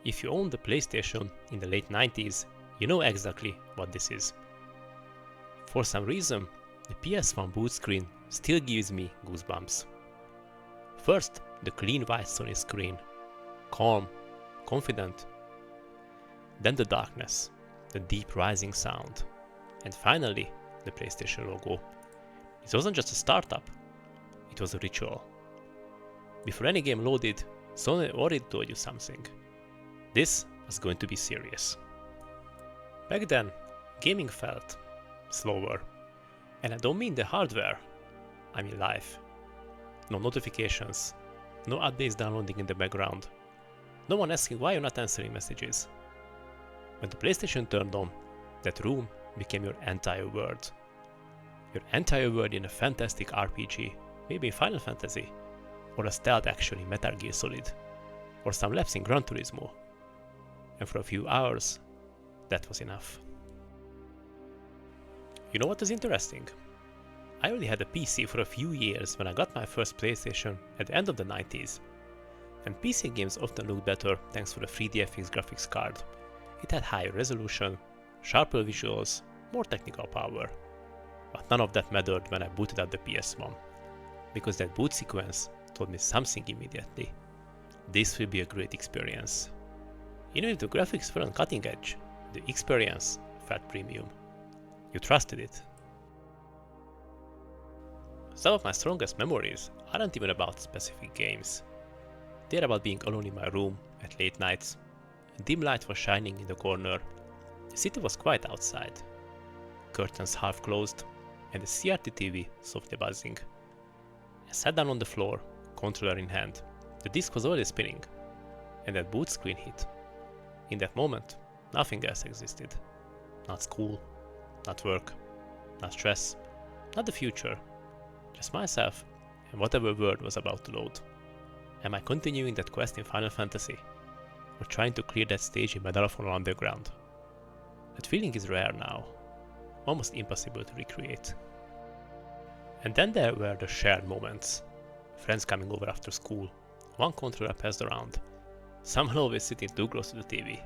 If you owned the PlayStation in the late 90s, you know exactly what this is. For some reason, the PS1 boot screen still gives me goosebumps. First, the clean white Sony screen, calm, confident. Then the darkness, the deep rising sound, and finally the PlayStation logo. It wasn't just a startup, it was a ritual. Before any game loaded, Sony already told you something. This was going to be serious. Back then, gaming felt slower. And I don't mean the hardware, I mean life. No notifications, no updates downloading in the background, no one asking why you're not answering messages. When the PlayStation turned on, that room became your entire world. Your entire world in a fantastic RPG, maybe Final Fantasy, or a stealth action in Metal Gear Solid, or some laps in Gran Turismo. And for a few hours, that was enough. You know what is interesting? I already had a PC for a few years when I got my first PlayStation at the end of the 90s. And PC games often looked better thanks to the 3DFX graphics card. It had higher resolution, sharper visuals, more technical power. But none of that mattered when I booted up the PS1. Because that boot sequence told me something immediately. This will be a great experience. Even if the graphics weren't cutting edge, the experience felt premium. You trusted it. Some of my strongest memories aren't even about specific games. They're about being alone in my room at late nights. A dim light was shining in the corner. The city was quiet outside. Curtains half closed, and the CRT TV softly buzzing. I sat down on the floor, controller in hand. The disc was already spinning, and that boot screen hit. In that moment, nothing else existed. Not school, not work, not stress, not the future. Just myself and whatever world was about to load. Am I continuing that quest in Final Fantasy? Or trying to clear that stage in Medal of Honor Underground? That feeling is rare now, almost impossible to recreate. And then there were the shared moments. Friends coming over after school, one controller passed around, someone always sitting too close to the TV.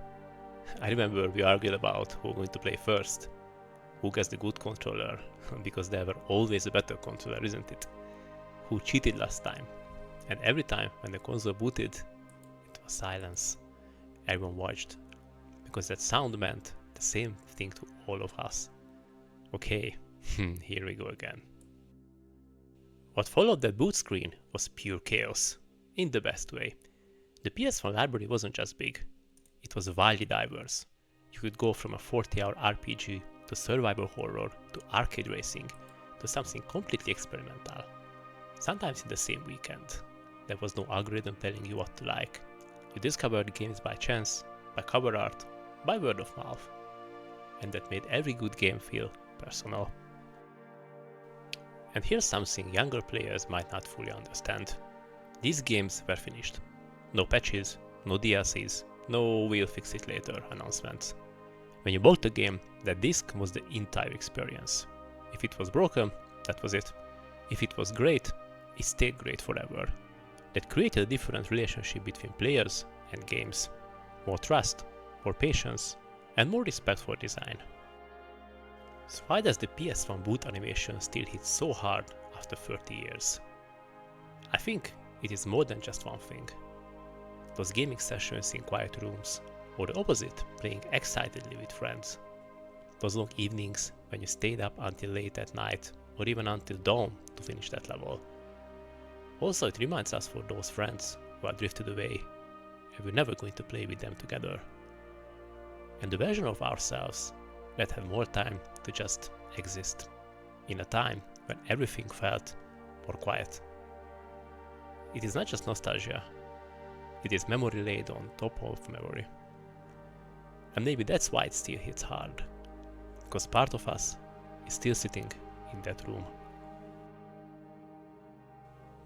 I remember we argued about who was going to play first, who gets the good controller, because there were always a better controller, isn't it? Who cheated last time? And every time when the console booted, it was silence. Everyone watched, because that sound meant the same thing to all of us. Okay, here we go again. What followed that boot screen was pure chaos, in the best way. The PS1 library wasn't just big, it was wildly diverse. You could go from a 40-hour RPG to survival horror to arcade racing to something completely experimental. Sometimes in the same weekend. There was no algorithm telling you what to like. You discovered games by chance, by cover art, by word of mouth. And that made every good game feel personal. And here's something younger players might not fully understand. These games were finished. No patches, no DLCs, no we'll fix it later announcements. When you bought the game, that disc was the entire experience. If it was broken, that was it. If it was great, it stayed great forever. That created a different relationship between players and games. More trust, more patience, and more respect for design. So why does the PS1 boot animation still hit so hard after 30 years? I think it is more than just one thing. Those gaming sessions in quiet rooms, or the opposite, playing excitedly with friends. Those long evenings when you stayed up until late at night, or even until dawn to finish that level. Also, it reminds us for those friends who are drifted away, and we're never going to play with them together. And the version of ourselves that had more time to just exist, in a time when everything felt more quiet. It is not just nostalgia, it is memory laid on top of memory. And maybe that's why it still hits hard, because part of us is still sitting in that room.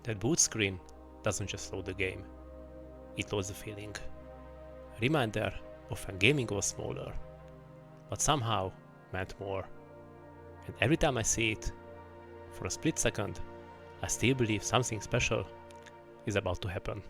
That boot screen doesn't just load the game, it loads the feeling. A reminder of when gaming was smaller, but somehow meant more. And every time I see it, for a split second, I still believe something special is about to happen.